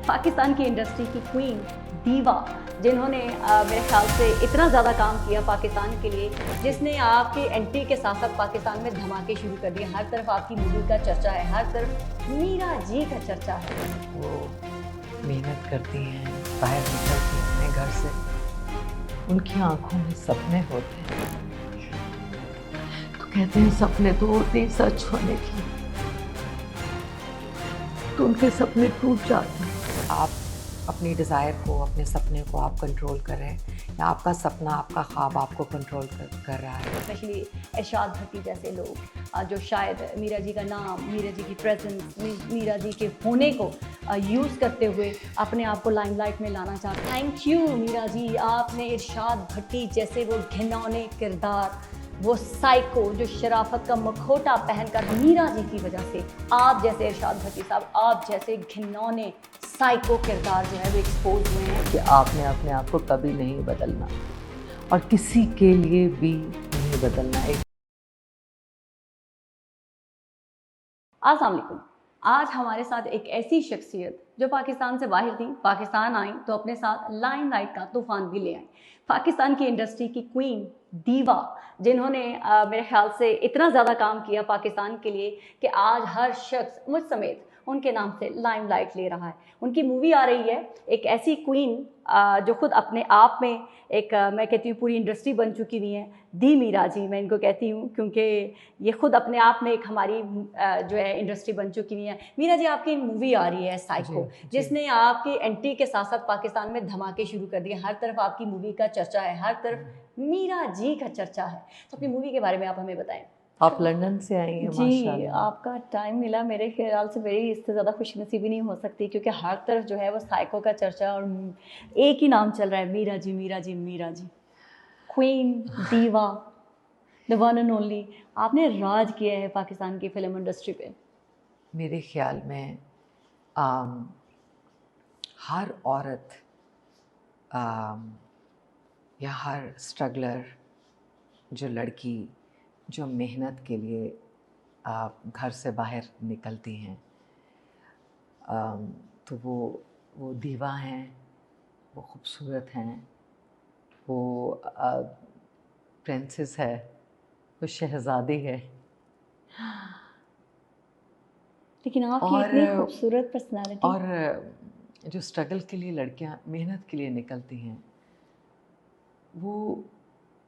पाकिस्तान की इंडस्ट्री की क्वीन, दीवा, जिन्होंने मेरे ख्याल से इतना ज़्यादा काम किया पाकिस्तान के लिए, जिसने आपके एंट्री के साथ साथ पाकिस्तान में धमाके शुरू कर दिए। हर तरफ आपकी मूवी का चर्चा है, हर तरफ मीरा जी का चर्चा है। वो मेहनत करती हैं, बाहर निकलती हैं अपने घर से, उनकी आंखों में सपने होते हैं। तो कहते हैं सपने तो होते ही सच होने की, तो उनके सपने टूट जाते हैं। आप अपनी डिज़ायर को, अपने सपने को आप कंट्रोल कर रहे हैं या आपका सपना, आपका ख्वाब आपको कंट्रोल कर रहा है। स्पेशली इरशाद भट्टी जैसे लोग जो शायद मीरा जी का नाम, मीरा जी की प्रेजेंस, मीरा जी के होने को यूज़ करते हुए अपने आप को लाइमलाइट में लाना चाहते हैं। थैंक यू मीरा जी, आपने इरशाद भट्टी जैसे वो घिनौने किरदार, वो साइको जो शराफत का मखोटा पहनकर, मीरा जी की वजह से आप जैसे इरशाद भट्टी साहब, आप जैसे घिनौने साइको किरदार जो है वो एक्सपोज हुए हैं। कि आपने अपने आप को कभी नहीं बदलना और किसी के लिए भी नहीं बदलना। अस्सलाम वालेकुम। आज हमारे साथ एक ऐसी शख्सियत जो पाकिस्तान से बाहर थी, पाकिस्तान आई तो अपने साथ लाइमलाइट का तूफान भी ले आई। पाकिस्तान की इंडस्ट्री की क्वीन, दीवा, जिन्होंने मेरे ख्याल से इतना ज़्यादा काम किया पाकिस्तान के लिए कि आज हर शख्स मुझ समेत उनके नाम से लाइमलाइट ले रहा है। उनकी मूवी आ रही है, एक ऐसी क्वीन जो खुद अपने आप में एक मैं कहती हूँ पूरी इंडस्ट्री बन चुकी हुई हैं। दी मीरा जी मैं इनको कहती हूँ, क्योंकि ये खुद अपने आप में एक हमारी जो है इंडस्ट्री बन चुकी हुई है। मीरा जी, आपकी मूवी आ रही है साइको, जिसने आपकी एंट्री के साथ साथ पाकिस्तान में धमाके शुरू कर दिए। हर तरफ आपकी मूवी का चर्चा है, हर तरफ मीरा जी का चर्चा है। तो अपनी मूवी के बारे में आप हमें बताएं। आप लंदन से आई हैं जी, माशाल्लाह। आपका टाइम मिला, मेरे ख्याल से मेरी इससे ज़्यादा खुशनसीबी नहीं हो सकती, क्योंकि हर तरफ जो है वो साइको का चर्चा और एक ही नाम चल रहा है, मीरा जी, मीरा जी, मीरा जी, क्वीन, दीवा, द वन एंड ओनली। आपने राज किया है पाकिस्तान की फिल्म इंडस्ट्री पे। मेरे ख्याल में हर औरत या हर स्ट्रगलर, जो लड़की जो मेहनत के लिए घर से बाहर निकलती हैं, तो वो दीवा हैं, वो खूबसूरत हैं, वो प्रिंसेस है, वो शहज़ादी है। लेकिन आपकी इतनी खूबसूरत पर्सनालिटी। और जो स्ट्रगल के लिए लड़कियां मेहनत के लिए निकलती हैं, वो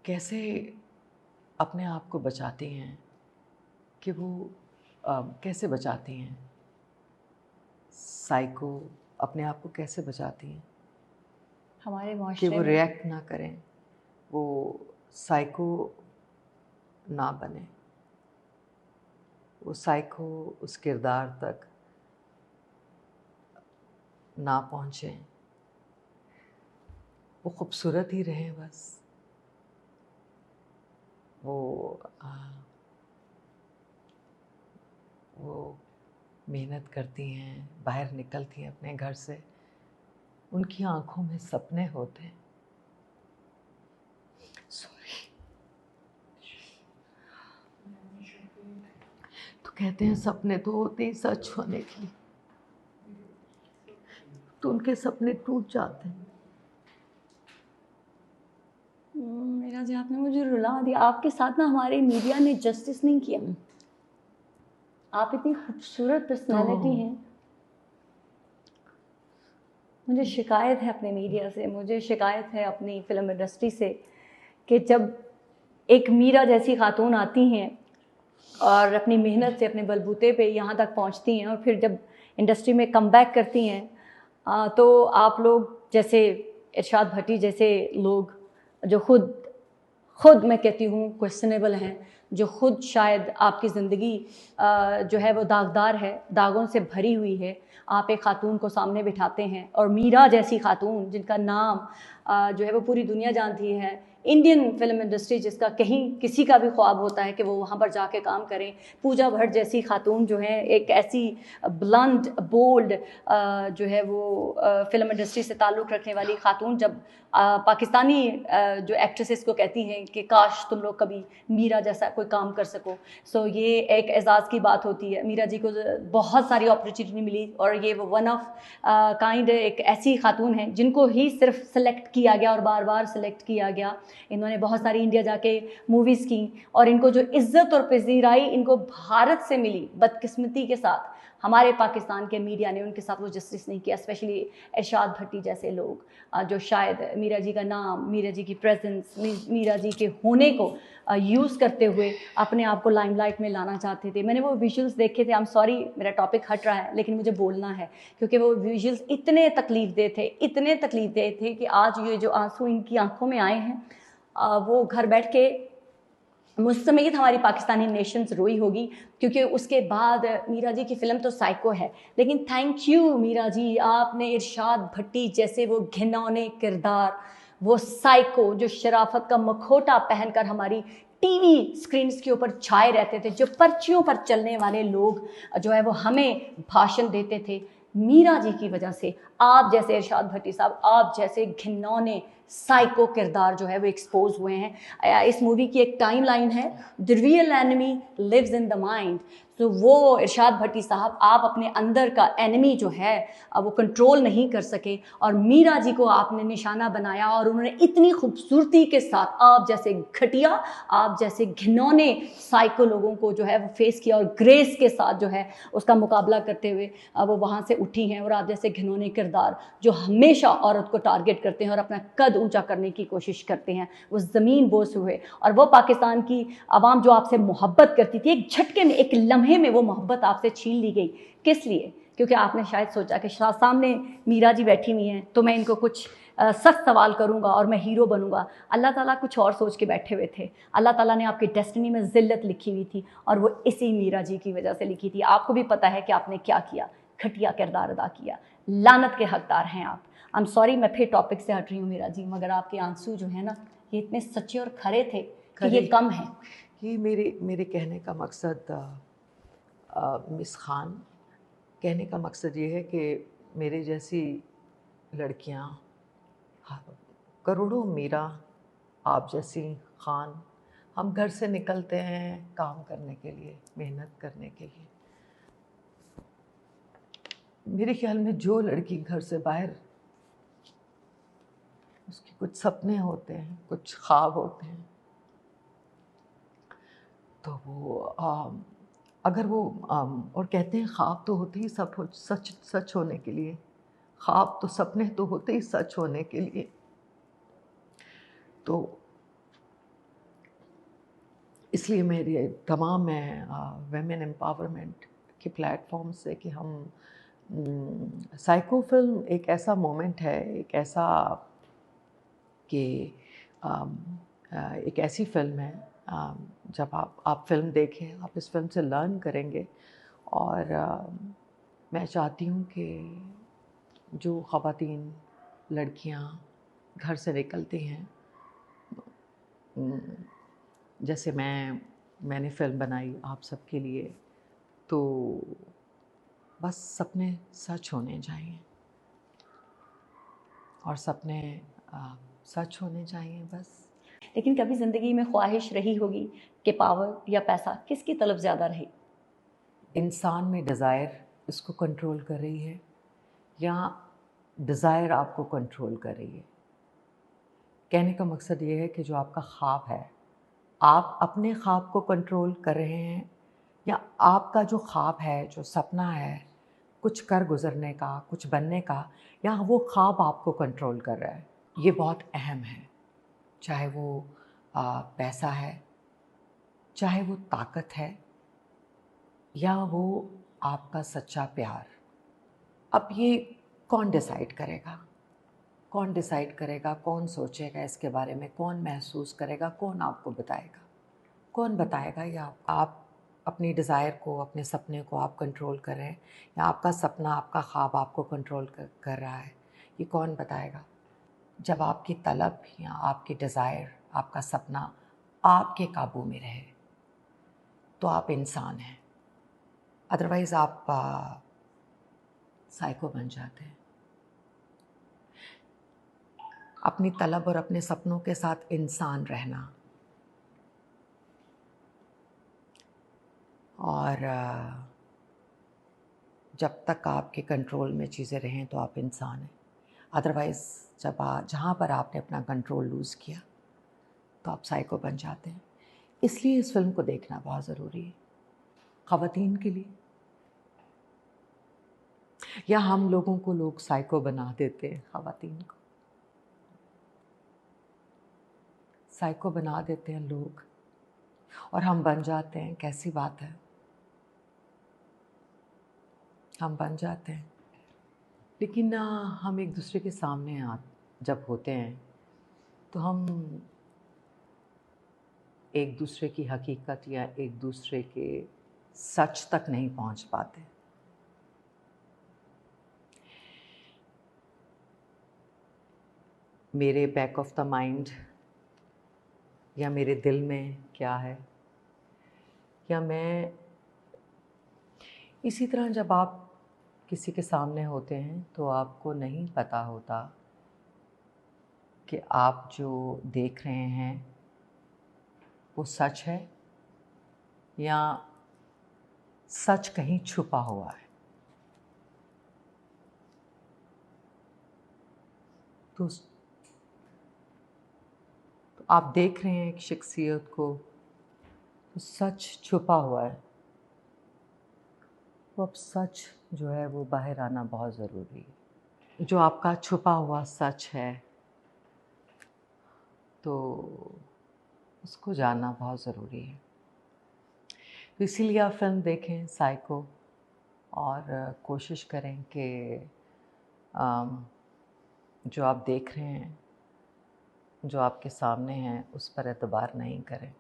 कैसे अपने आप को बचाती हैं, कि वो कैसे बचाती हैं, साइको अपने आप को कैसे बचाती हैं हमारे कि माशरे वो में रिएक्ट ना करें, वो साइको ना बने, वो साइको उस किरदार तक ना पहुँचे, वो खूबसूरत ही रहें बस। वो मेहनत करती हैं, बाहर निकलती हैं अपने घर से, उनकी आंखों में सपने होते हैं। सॉरी। तो कहते हैं सपने तो होते ही सच होने की, तो उनके सपने टूट जाते हैं। मेरा जी, आपने मुझे रुला दिया। आपके साथ ना हमारे मीडिया ने जस्टिस नहीं किया। आप इतनी खूबसूरत पर्सनालिटी हैं। मुझे शिकायत है अपने मीडिया से, मुझे शिकायत है अपनी फिल्म इंडस्ट्री से, कि जब एक मीरा जैसी खातून आती हैं और अपनी मेहनत से अपने बलबूते पे यहाँ तक पहुँचती हैं, और फिर जब इंडस्ट्री में कम बैक करती हैं, तो आप लोग जैसे इरशाद भट्टी जैसे लोग जो खुद मैं कहती हूँ क्वेश्चनेबल हैं, जो खुद शायद आपकी ज़िंदगी जो है वो दागदार है, दागों से भरी हुई है, आप एक खातून को सामने बिठाते हैं, और मीरा जैसी खातून जिनका नाम जो है वो पूरी दुनिया जानती है, इंडियन फिल्म इंडस्ट्री जिसका कहीं किसी का भी ख्वाब होता है कि वो वहाँ पर जाके काम करें, पूजा भट्ट जैसी खातून जो है, एक ऐसी ब्लंट बोल्ड जो है वो फिल्म इंडस्ट्री से ताल्लुक़ रखने वाली खातून, जब पाकिस्तानी जो एक्ट्रेसेस को कहती हैं कि काश तुम लोग कभी मीरा जैसा कोई काम कर सको, सो ये एक एजाज़ की बात होती है। मीरा जी को बहुत सारी अपॉर्चुनिटी मिली और ये वो वन ऑफ काइंड एक ऐसी खातून है जिनको ही सिर्फ सेलेक्ट किया गया और बार बार सेलेक्ट किया गया। इन्होंने बहुत सारी इंडिया जाके मूवीज़ की और इनको जो इज़्ज़त और पजीराई इनको भारत से मिली, बदकिस्मती के साथ हमारे पाकिस्तान के मीडिया ने उनके साथ वो जस्टिस नहीं किया। स्पेशली इरशाद भट्टी जैसे लोग जो शायद मीरा जी का नाम, मीरा जी की प्रेजेंस, मीरा जी के होने को यूज़ करते हुए अपने आप को लाइमलाइट में लाना चाहते थे। मैंने वो विजुअल्स देखे थे। आई एम सॉरी मेरा टॉपिक हट रहा है, लेकिन मुझे बोलना है क्योंकि वो विजुअल्स इतने तकलीफ़देह थे, इतने तकलीफ़देह थे कि आज ये जो आंसू इनकी आंखों में आए हैं वो घर बैठ के मुझ समेत हमारी पाकिस्तानी नेशंस रोई होगी, क्योंकि उसके बाद मीरा जी की फ़िल्म तो साइको है, लेकिन थैंक यू मीरा जी, आपने इरशाद भट्टी जैसे वो घिनौने किरदार, वो साइको जो शराफत का मखोटा पहनकर हमारी टीवी स्क्रीन्स के ऊपर छाए रहते थे, जो पर्चियों पर चलने वाले लोग जो है वो हमें भाषण देते थे, मीरा जी की वजह से आप जैसे इरशाद भट्टी साहब, आप जैसे घिनौने साइको किरदार जो है वो एक्सपोज हुए हैं। इस मूवी की एक टाइम लाइन है, the real enemy lives in the mind. तो वो इरशाद भट्टी साहब, आप अपने अंदर का एनिमी जो है वो कंट्रोल नहीं कर सके और मीरा जी को आपने निशाना बनाया और उन्होंने इतनी खूबसूरती के साथ आप जैसे घटिया, आप जैसे घिनौने साइको लोगों को जो है वो फेस किया और ग्रेस के साथ जो है उसका मुकाबला करते हुए वो वहाँ से उठी हैं। और आप जैसे घिनौने किरदार जो हमेशा औरत को टारगेट करते हैं और अपना कद ऊंचा करने की कोशिश करते हैं, वो ज़मीन बोस हुए। और वो पाकिस्तान की आवाम जो आपसे मोहब्बत करती थी, एक झटके में, एक लम्हे में वो मोहब्बत आपसे छीन ली गई। किस लिए? क्योंकि आपने शायद सोचा कि सामने मीरा जी बैठी हुई हैं तो मैं इनको कुछ सख्त सवाल करूंगा और मैं हीरो बनूंगा। अल्लाह ताला कुछ और सोच के बैठे हुए थे। अल्लाह ताला ने आपकी डेस्टिनी में ज़िल्लत लिखी हुई थी और वो इसी मीरा जी की वजह से लिखी थी। आपको भी पता है कि आपने क्या किया, घटिया किरदार अदा किया, लानत के हकदार हैं आप। आई एम सॉरी, मैं फिर टॉपिक से हट रही हूँ मीरा जी, मगर आपके आंसू जो है ना, ये इतने सच्चे और खरे थे कि ये कम है। ये मेरे कहने का मकसद मिस खान, कहने का मकसद ये है कि मेरे जैसी लड़कियां, करोड़ों मीरा, आप जैसी खान, हम घर से निकलते हैं काम करने के लिए, मेहनत करने के लिए। मेरे ख्याल में जो लड़की घर से बाहर, उसके कुछ सपने होते हैं, कुछ ख्वाब होते हैं, तो वो अगर वो और कहते हैं ख्वाब तो होते ही सब सच होने के लिए, ख्वाब तो सपने तो होते ही सच होने के लिए। तो इसलिए मेरे तमाम वेमेन एम्पावरमेंट के प्लेटफॉर्म से कि हम साइको फिल्म एक ऐसा मोमेंट है, एक ऐसा कि एक ऐसी फिल्म है, जब आप फिल्म देखें, आप इस फिल्म से लर्न करेंगे। और मैं चाहती हूँ कि जो ख़वातीन, लड़कियाँ घर से निकलती हैं, जैसे मैंने फ़िल्म बनाई आप सबके लिए, तो बस सपने सच होने चाहिए और सपने सच होने चाहिए बस। लेकिन कभी ज़िंदगी में ख्वाहिश रही होगी कि पावर या पैसा, किसकी तलब ज़्यादा रही? इंसान में डिज़ायर इसको कंट्रोल कर रही है या डिज़ायर आपको कंट्रोल कर रही है? कहने का मकसद ये है कि जो आपका ख्वाब है, आप अपने ख्वाब को कंट्रोल कर रहे हैं या आपका जो ख्वाब है, जो सपना है कुछ कर गुज़रने का, कुछ बनने का, या वो ख्वाब आपको कंट्रोल कर रहा है? ये बहुत अहम है। चाहे वो पैसा है, चाहे वो ताकत है, या वो आपका सच्चा प्यार। अब ये कौन डिसाइड करेगा? कौन डिसाइड करेगा? कौन सोचेगा इसके बारे में? कौन महसूस करेगा? कौन आपको बताएगा? कौन बताएगा या आप अपनी डिज़ायर को, अपने सपने को आप कंट्रोल कर रहे हैं या आपका सपना, आपका ख्वाब आपको कंट्रोल कर रहा है? ये कौन बताएगा? जब आपकी तलब या आपकी डिज़ायर आपका सपना आपके काबू में रहे तो आप इंसान हैं, अदरवाइज़ आप साइको बन जाते हैं। अपनी तलब और अपने सपनों के साथ इंसान रहना और जब तक आपके कंट्रोल में चीज़ें रहें तो आप इंसान हैं, अदरवाइज़ जहाँ पर आपने अपना कंट्रोल लूज़ किया तो आप साइको बन जाते हैं। इसलिए इस फिल्म को देखना बहुत ज़रूरी है ख़वातीन के लिए। या हम लोगों को लोग साइको बना देते हैं, ख़वातीन को साइको बना देते हैं लोग और हम बन जाते हैं। कैसी बात है, हम बन जाते हैं। लेकिन हम एक दूसरे के सामने जब होते हैं तो हम एक दूसरे की हकीकत या एक दूसरे के सच तक नहीं पहुंच पाते। मेरे बैक ऑफ द माइंड या मेरे दिल में क्या है, या मैं इसी तरह जब आप किसी के सामने होते हैं तो आपको नहीं पता होता कि आप जो देख रहे हैं वो सच है या सच कहीं छुपा हुआ है। तो आप देख रहे हैं एक शख्सियत को, तो सच छुपा हुआ है। तो अब सच जो है वो बाहर आना बहुत ज़रूरी है। जो आपका छुपा हुआ सच है तो उसको जानना बहुत ज़रूरी है। तो इसीलिए आप फिल्म देखें साइको और कोशिश करें कि जो आप देख रहे हैं, जो आपके सामने हैं, उस पर एतबार नहीं करें।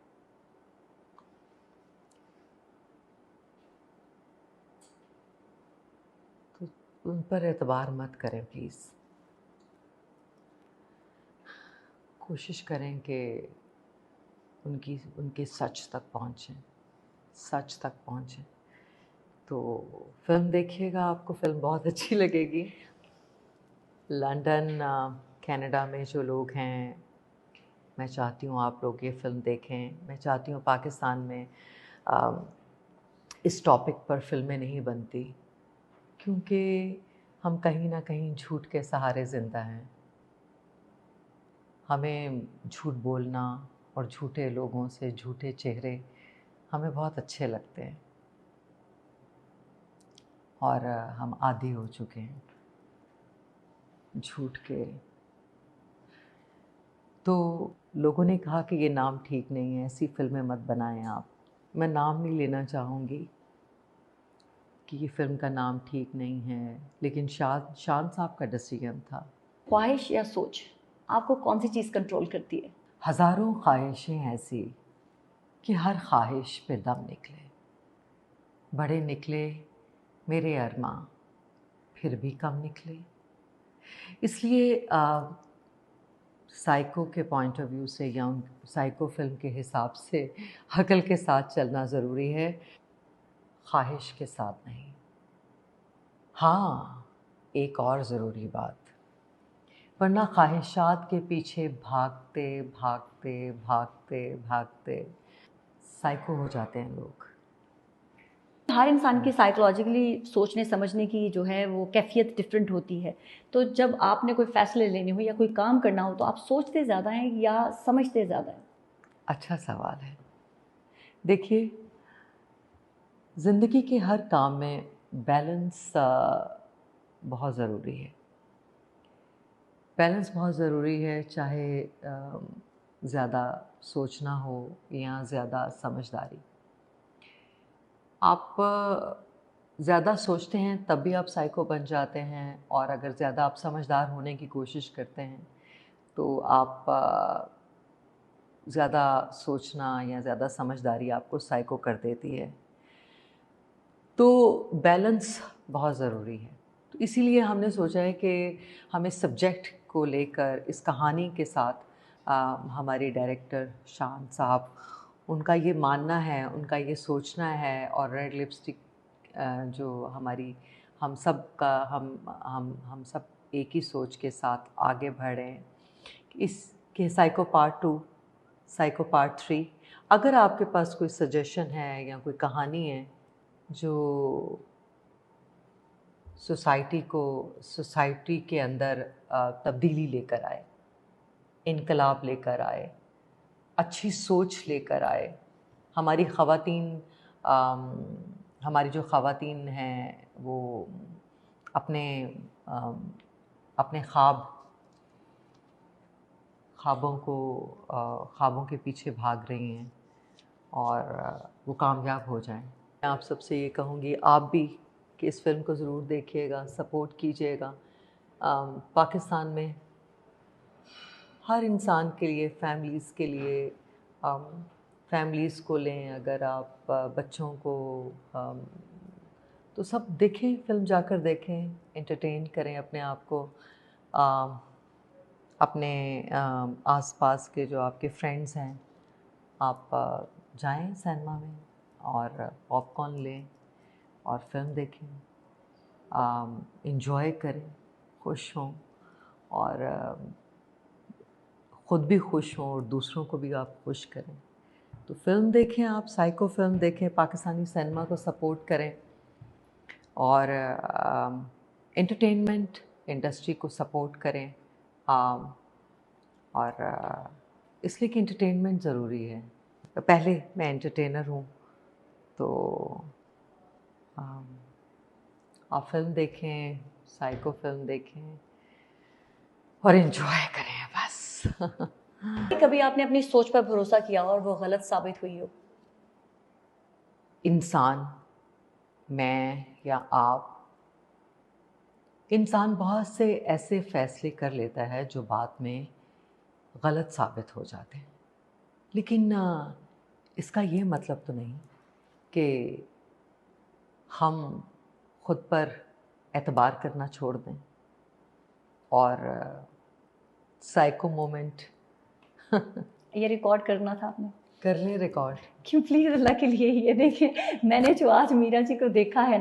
तो उन पर एतबार मत करें प्लीज़। कोशिश करें कि उनके सच तक पहुँचें, सच तक पहुँचें। तो फिल्म देखिएगा, आपको फिल्म बहुत अच्छी लगेगी। लंदन, कनाडा में जो लोग हैं, मैं चाहती हूँ आप लोग ये फ़िल्म देखें। मैं चाहती हूँ पाकिस्तान में इस टॉपिक पर फ़िल्में नहीं बनती, क्योंकि हम कहीं ना कहीं झूठ के सहारे ज़िंदा हैं। हमें झूठ बोलना और झूठे लोगों से झूठे चेहरे हमें बहुत अच्छे लगते हैं और हम आदी हो चुके हैं झूठ के। तो लोगों ने कहा कि ये नाम ठीक नहीं है, ऐसी फ़िल्में मत बनाएं आप। मैं नाम नहीं लेना चाहूँगी कि ये फ़िल्म का नाम ठीक नहीं है, लेकिन शान साहब का डिसीजन था। ख्वाहिश या सोच, आपको कौन सी चीज़ कंट्रोल करती है? हज़ारों ख्वाहिशें ऐसी कि हर ख्वाहिश पे दम निकले। बड़े निकले मेरे अरमा, फिर भी कम निकले। इसलिए साइको के पॉइंट ऑफ व्यू से या उन साइको फिल्म के हिसाब से अकल के साथ चलना ज़रूरी है, ख्वाहिश के साथ नहीं। हाँ, एक और ज़रूरी बात, वरना ख्वाहिशात के पीछे भागते भागते भागते भागते साइको हो जाते हैं लोग। हर इंसान की साइकोलॉजिकली सोचने समझने की जो है वो कैफियत डिफरेंट होती है। तो जब आपने कोई फ़ैसले लेने हो या कोई काम करना हो तो आप सोचते ज़्यादा हैं या समझते ज़्यादा हैं? अच्छा सवाल है। देखिए, ज़िंदगी के हर काम में बैलेंस बहुत ज़रूरी है। बैलेंस बहुत ज़रूरी है, चाहे ज़्यादा सोचना हो या ज़्यादा समझदारी। आप ज़्यादा सोचते हैं तब भी आप साइको बन जाते हैं, और अगर ज़्यादा आप समझदार होने की कोशिश करते हैं तो आप ज़्यादा सोचना या ज़्यादा समझदारी आपको साइको कर देती है। तो बैलेंस बहुत ज़रूरी है। तो इसीलिए हमने सोचा है कि हम इस सब्जेक्ट को लेकर, इस कहानी के साथ हमारे डायरेक्टर शान साहब, उनका ये मानना है, उनका ये सोचना है, और रेड लिपस्टिक जो हमारी हम सब का हम सब एक ही सोच के साथ आगे बढ़े हैं। इसके साइको पार्ट 2, साइको पार्ट 3, अगर आपके पास कोई सजेशन है या कोई कहानी है जो सोसाइटी के अंदर तब्दीली लेकर आए, इनकलाब लेकर आए, अच्छी सोच लेकर आए, हमारी जो ख़वातीन हैं वो अपने अपने ख्वाबों के पीछे भाग रही हैं और वो कामयाब हो जाएं। मैं आप सबसे ये कहूँगी, आप भी, कि इस फिल्म को ज़रूर देखिएगा, सपोर्ट कीजिएगा। पाकिस्तान में हर इंसान के लिए, फैमिलीज़ के लिए, फैमिलीज़ को लें अगर आप, बच्चों को, तो सब देखें, फिल्म जाकर देखें, एंटरटेन करें अपने आप को, अपने आसपास के जो आपके फ्रेंड्स हैं, आप जाएं सिनेमा में और पॉपकॉर्न लें और फिल्म देखें, एंजॉय करें, खुश हों, और ख़ुद भी खुश हों और दूसरों को भी आप खुश करें। तो फिल्म देखें, आप साइको फिल्म देखें, पाकिस्तानी सिनेमा को सपोर्ट करें और एंटरटेनमेंट इंडस्ट्री को सपोर्ट करें, और इसलिए कि एंटरटेनमेंट ज़रूरी है। पहले मैं एंटरटेनर हूँ, तो आप फिल्म देखें, साइको फिल्म देखें और एंजॉय करें बस। कभी आपने अपनी सोच पर भरोसा किया और वो गलत साबित हुई हो? इंसान, मैं या आप, इंसान बहुत से ऐसे फैसले कर लेता है जो बाद में गलत साबित हो जाते हैं, लेकिन इसका ये मतलब तो नहीं कि हम खुद पर एतबार करना छोड़ दें और साइको मोमेंट ये रिकॉर्ड करना था आपने? कर लें रिकॉर्ड। क्यों, प्लीज़ अल्लाह के लिए ये देखिए, मैंने जो आज मीरा जी को देखा है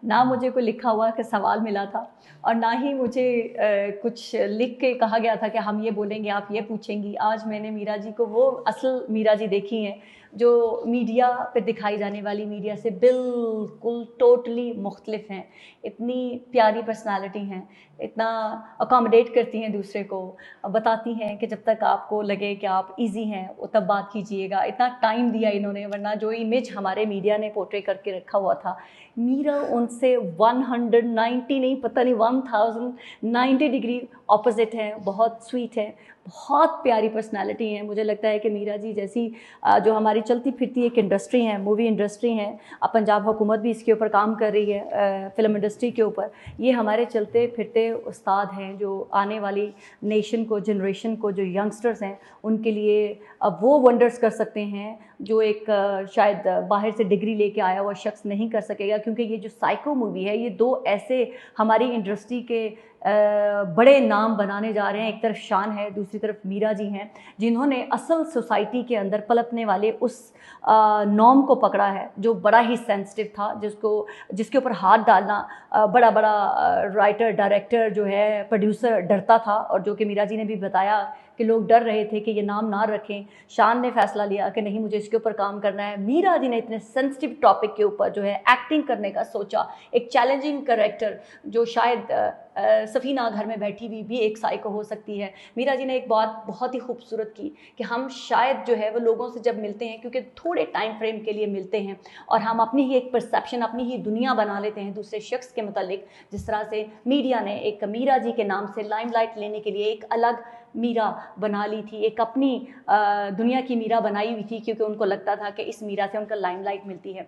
ना मुझे कोई लिखा हुआ कि सवाल मिला था और ना ही मुझे कुछ लिख के कहा गया था कि हम ये बोलेंगे, आप ये पूछेंगी। आज मैंने मीरा जी को, वो असल मीरा जी देखी हैं जो मीडिया पे दिखाई जाने वाली मीडिया से बिल्कुल टोटली मुख्तलिफ हैं। इतनी प्यारी पर्सनालिटी हैं, इतना अकोमोडेट करती हैं दूसरे को, बताती हैं कि जब तक आपको लगे कि आप इजी हैं वो तब बात कीजिएगा। इतना टाइम दिया इन्होंने, वरना जो इमेज हमारे मीडिया ने पोर्ट्रे करके रखा हुआ था, मीरा उनसे 190 नहीं, पता नहीं 1090 डिग्री ऑपोजिट है। बहुत स्वीट है, बहुत प्यारी पर्सनालिटी हैं। मुझे लगता है कि मीरा जी जैसी जो हमारी चलती फिरती एक इंडस्ट्री है, मूवी इंडस्ट्री है, अब पंजाब हुकूमत भी इसके ऊपर काम कर रही है, फ़िल्म इंडस्ट्री के ऊपर, ये हमारे चलते फिरते उस्ताद हैं जो आने वाली नेशन को, जनरेशन को, जो यंगस्टर्स हैं उनके लिए अब वो वंडर्स कर सकते हैं जो एक शायद बाहर से डिग्री लेके आया हुआ शख्स नहीं कर सकेगा। क्योंकि ये जो साइको मूवी है, ये दो ऐसे हमारी इंडस्ट्री के बड़े नाम बनाने जा रहे हैं। एक तरफ शान है, दूसरी तरफ मीरा जी हैं, जिन्होंने असल सोसाइटी के अंदर पलपने वाले उस नॉर्म को पकड़ा है जो बड़ा ही सेंसिटिव था, जिसके ऊपर हाथ डालना बड़ा बड़ा राइटर, डायरेक्टर जो है, प्रोड्यूसर डरता था, और जो कि मीरा जी ने भी बताया कि लोग डर रहे थे कि ये नाम ना रखें। शान ने फैसला लिया कि नहीं, मुझे इसके ऊपर काम करना है। मीरा जी ने इतने सेंसिटिव टॉपिक के ऊपर जो है एक्टिंग करने का सोचा, एक चैलेंजिंग कैरेक्टर जो शायद सफ़ीना घर में बैठी हुई भी एक साइको हो सकती है। मीरा जी ने एक बात बहुत ही खूबसूरत की कि हम शायद जो है वो लोगों से जब मिलते हैं, क्योंकि थोड़े टाइम फ्रेम के लिए मिलते हैं, और हम अपनी ही एक परसेप्शन, अपनी ही दुनिया बना लेते हैं दूसरे शख्स के मुतालिक। जिस तरह से मीडिया ने एक मीरा जी के नाम से लाइमलाइट लेने के लिए एक अलग मीरा बना ली थी, एक अपनी दुनिया की मीरा बनाई हुई थी, क्योंकि उनको लगता था कि इस मीरा से उनका लाइमलाइट मिलती है।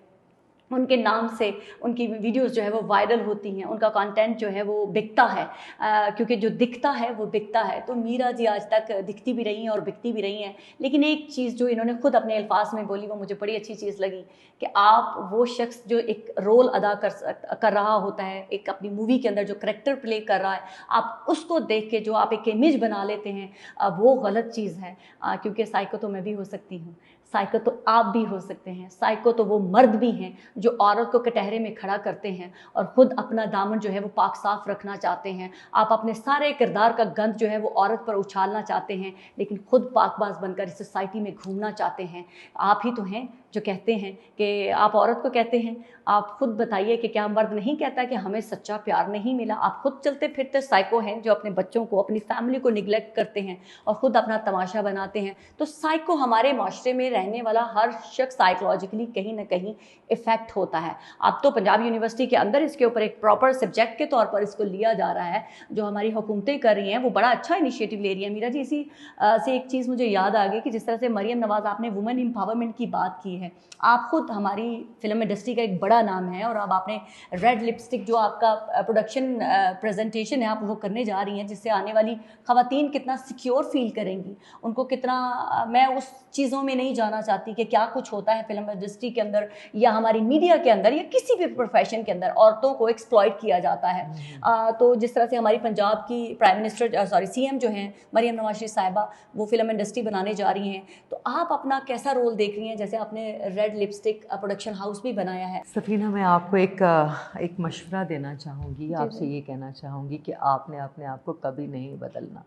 उनके नाम से उनकी वीडियोस जो है वो वायरल होती हैं, उनका कंटेंट जो है वो बिकता है, क्योंकि जो दिखता है वो बिकता है। तो मीरा जी आज तक दिखती भी रही हैं और बिकती भी रही हैं। लेकिन एक चीज़ जो इन्होंने खुद अपने अल्फाज में बोली वो मुझे बड़ी अच्छी चीज़ लगी कि आप वो शख्स जो एक रोल अदा कर रहा होता है, एक अपनी मूवी के अंदर जो करेक्टर प्ले कर रहा है, आप उसको देख के जो आप एक इमेज बना लेते हैं, वो गलत चीज़ है। क्योंकि साइको तो मैं भी हो सकती हूँ, साइको तो आप भी हो सकते हैं, साइको तो वो मर्द भी हैं जो औरत को कटहरे में खड़ा करते हैं और ख़ुद अपना दामन जो है वो पाक साफ रखना चाहते हैं। आप अपने सारे किरदार का गंद जो है वो औरत पर उछालना चाहते हैं, लेकिन खुद पाकबाज बनकर इस सोसाइटी में घूमना चाहते हैं। आप ही तो हैं जो कहते हैं कि आप औरत को कहते हैं। आप खुद बताइए कि क्या मर्द नहीं कहता कि हमें सच्चा प्यार नहीं मिला? आप खुद चलते फिरते साइको हैं जो अपने बच्चों को, अपनी फैमिली को निगलेक्ट करते हैं और ख़ुद अपना तमाशा बनाते हैं। तो साइको हमारे माशरे में रहने वाला हर शख्स साइकोलॉजिकली कहीं ना कहीं इफ़ेक्ट होता है। अब तो पंजाब यूनिवर्सिटी के अंदर इसके ऊपर एक प्रॉपर सब्जेक्ट के तौर पर इसको लिया जा रहा है, जो हमारी हुकूमतें कर रही हैं वो बड़ा अच्छा इनिशिएटिव ले रही है। मीरा जी, इसी से एक चीज़ मुझे याद आ गई कि जिस तरह से मरियम नवाज़ आपने वुमेन एम्पावरमेंट की बात की है, आप खुद हमारी फिल्म इंडस्ट्री का एक बड़ा नाम है और अब आपने रेड लिपस्टिक जो आपका प्रोडक्शन प्रेजेंटेशन है आप वो करने जा रही हैं, जिससे आने वाली ख़वातीन कितना सिक्योर फील करेंगी, उनको कितना, मैं उस चीज़ों में नहीं जाना चाहती कि क्या कुछ होता है फिल्म इंडस्ट्री के अंदर या हमारी मीडिया के अंदर या किसी भी प्रोफेशन के अंदर औरतों को एक्सप्लॉइट किया जाता है। तो जिस तरह से हमारी पंजाब की प्राइम मिनिस्टर सीएम जो हैं मरियम नवाज शरीफ साहिबा, वो फिल्म इंडस्ट्री बनाने जा रही हैं, तो आप अपना कैसा रोल देख रही हैं? जैसे आपने रेड लिपस्टिक प्रोडक्शन हाउस भी बनाया है। सफीना, मैं आपको एक मशवरा देना चाहूँगी, आपसे ये कहना चाहूँगी कि आपने अपने आप को कभी नहीं बदलना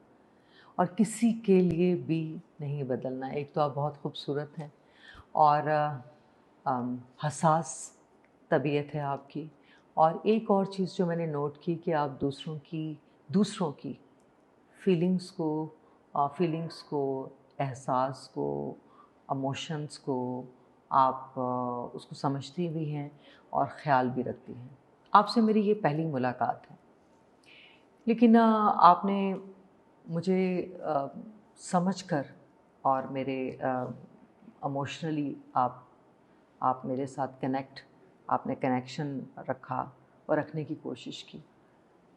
और किसी के लिए भी नहीं बदलना। एक तो आप बहुत खूबसूरत हैं और हसास तबीयत है आपकी, और एक और चीज़ जो मैंने नोट की कि आप दूसरों की फीलिंग्स को, एहसास को, इमोशंस को आप उसको समझती भी हैं और ख़्याल भी रखती हैं। आपसे मेरी ये पहली मुलाकात है, लेकिन आपने मुझे समझकर और मेरे इमोशनली आप मेरे साथ आपने कनेक्शन रखा और रखने की कोशिश की।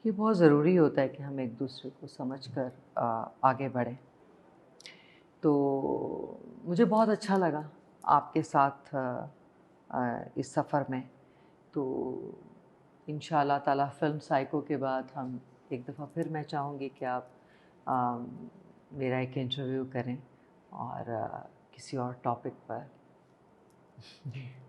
ये बहुत ज़रूरी होता है कि हम एक दूसरे को समझकर आगे बढ़ें। तो मुझे बहुत अच्छा लगा आपके साथ इस सफ़र में। तो इंशाअल्लाह ताला फ़िल्म साइको के बाद हम एक दफ़ा फिर, मैं चाहूँगी कि आप मेरा एक इंटरव्यू करें और किसी और टॉपिक पर।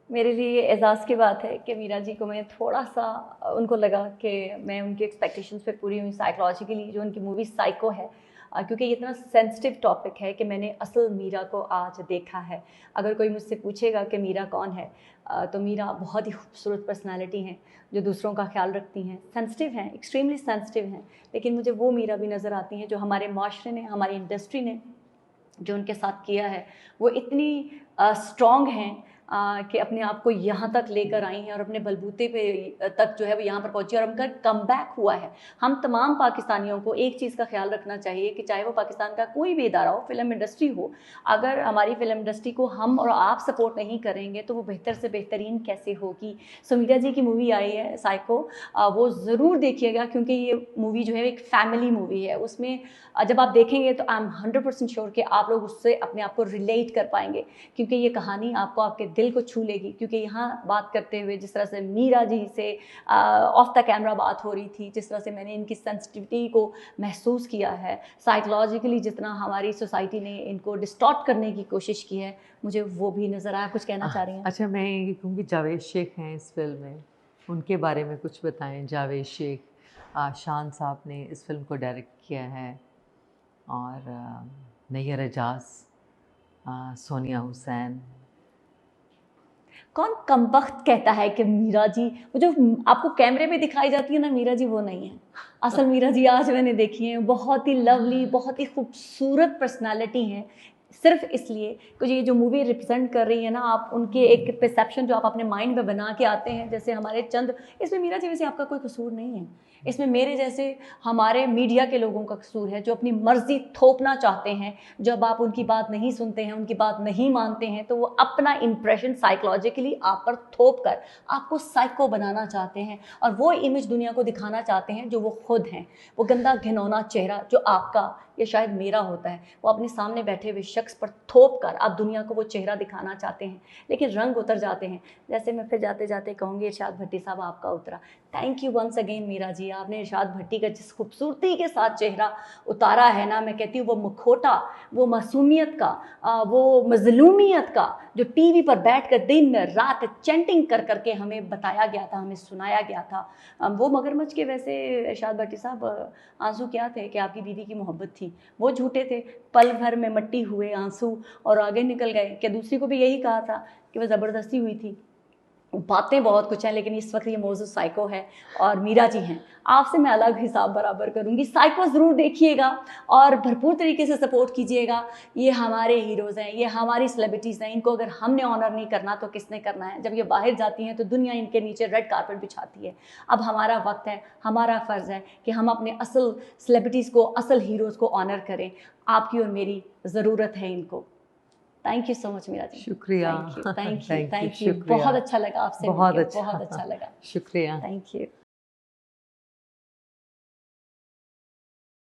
मेरे लिए एजाज़ की बात है कि मीरा जी को मैं थोड़ा सा, उनको लगा कि मैं उनकी एक्सपेक्टेशंस पे पूरी हुई साइकोलॉजिकली, जो उनकी मूवी साइको है, क्योंकि ये इतना सेंसिटिव टॉपिक है कि मैंने असल मीरा को आज देखा है। अगर कोई मुझसे पूछेगा कि मीरा कौन है, तो मीरा बहुत ही खूबसूरत पर्सनालिटी हैं जो दूसरों का ख्याल रखती हैं, सेंसिटिव हैं, एक्सट्रीमली सेंसिटिव हैं, लेकिन मुझे वो मीरा भी नज़र आती हैं जो हमारे माशरे ने, हमारी इंडस्ट्री ने जो उनके साथ किया है वो इतनी स्ट्रॉन्ग हैं कि अपने आप को यहाँ तक लेकर आई हैं और अपने बलबूते पे तक जो है वो यहाँ पर पहुँची और उनका कमबैक हुआ है। हम तमाम पाकिस्तानियों को एक चीज़ का ख्याल रखना चाहिए कि चाहे वो पाकिस्तान का कोई भी इदारा हो, फिल्म इंडस्ट्री हो, अगर हमारी फिल्म इंडस्ट्री को हम और आप सपोर्ट नहीं करेंगे तो वो बेहतर से बेहतरीन कैसे होगी। सो मीरा जी की मूवी आई है साइको, वो ज़रूर देखिएगा, क्योंकि ये मूवी जो है एक फैमिली मूवी है। उसमें जब आप देखेंगे तो आई एम 100% श्योर कि आप लोग उससे अपने आप को रिलेट कर पाएंगे, क्योंकि ये कहानी आपको आपके दिल को छू लेगी। क्योंकि यहाँ बात करते हुए जिस तरह से मीरा जी से ऑफ द कैमरा बात हो रही थी, जिस तरह से मैंने इनकी सेंसिटिविटी को महसूस किया है, साइकोलॉजिकली जितना हमारी सोसाइटी ने इनको डिस्टॉर्ट करने की कोशिश की है, मुझे वो भी नज़र आया। कुछ कहना चाह रही हैं? अच्छा, मैं ये कहूँगी जावेद शेख हैं इस फिल्म में, उनके बारे में कुछ बताएं। जावेद शेख, शान साहब ने इस फिल्म को डायरेक्ट किया है और नैयर एजाज, सोनिया हुसैन। कौन कमबख्त कहता है कि मीरा जी, वो जो आपको कैमरे में दिखाई जाती है ना मीरा जी, वो नहीं है असल मीरा जी। आज मैंने देखी है, बहुत ही लवली, बहुत ही खूबसूरत पर्सनालिटी हैं। सिर्फ इसलिए कि ये जो मूवी रिप्रेजेंट कर रही है ना, आप उनके एक परसेप्शन जो आप अपने माइंड में बना के आते हैं, जैसे हमारे चंद, इसमें मीरा जी वैसे आपका कोई कसूर नहीं है। इसमें मेरे जैसे हमारे मीडिया के लोगों का कसूर है जो अपनी मर्जी थोपना चाहते हैं। जब आप उनकी बात नहीं सुनते हैं, उनकी बात नहीं मानते हैं, तो वो अपना इंप्रेशन साइकोलॉजिकली आप पर थोप कर आपको साइको बनाना चाहते हैं और वो इमेज दुनिया को दिखाना चाहते हैं जो वो खुद हैं। वो गंदा घिनौना चेहरा जो आपका या शायद मेरा होता है, वो अपने सामने बैठे हुए शख्स पर थोप कर आप दुनिया को वो चेहरा दिखाना चाहते हैं, लेकिन रंग उतर जाते हैं। जैसे मैं फिर जाते जाते कहूँगी, इरशाद भट्टी साहब आपका उतरा। Thank you once again Meera ji, आपने इरशाद भट्टी का जिस खूबसूरती के साथ चेहरा उतारा है ना, मैं कहती हूँ वो मुखौटा, वो मासूमियत का, वो मजलूमियत का जो टीवी पर बैठ कर दिन रात चैंटिंग कर करके हमें बताया गया था, हमें सुनाया गया था, वो मगरमच्छ के वैसे इरशाद भट्टी साहब आंसू क्या थे कि आपकी बीवी की मोहब्बत थी, वो झूठे थे। पल भर में मट्टी हुए आंसू और आगे निकल गए। क्या दूसरी को भी यही कहा था कि वह ज़बरदस्ती हुई थी? बातें बहुत कुछ हैं, लेकिन इस वक्त ये मौजूद साइको है और मीरा जी हैं। आपसे मैं अलग हिसाब बराबर करूंगी। साइको ज़रूर देखिएगा और भरपूर तरीके से सपोर्ट कीजिएगा। ये हमारे हीरोज़ हैं, ये हमारी सेलिब्रिटीज़ हैं, इनको अगर हमने ऑनर नहीं करना तो किसने करना है? जब ये बाहर जाती हैं तो दुनिया इनके नीचे रेड कारपेट बिछाती है। अब हमारा वक्त है, हमारा फ़र्ज़ है कि हम अपने असल सेलिब्रिटीज़ को, असल हीरोज़ को ऑनर करें। आपकी और मेरी ज़रूरत है इनको। Thank you so much Meera ji. शुक्रिया। Thank you. शुक्रिया। बहुत अच्छा लगा आपसे बहुत मिलके, अच्छा, बहुत अच्छा लगा। शुक्रिया। Thank you.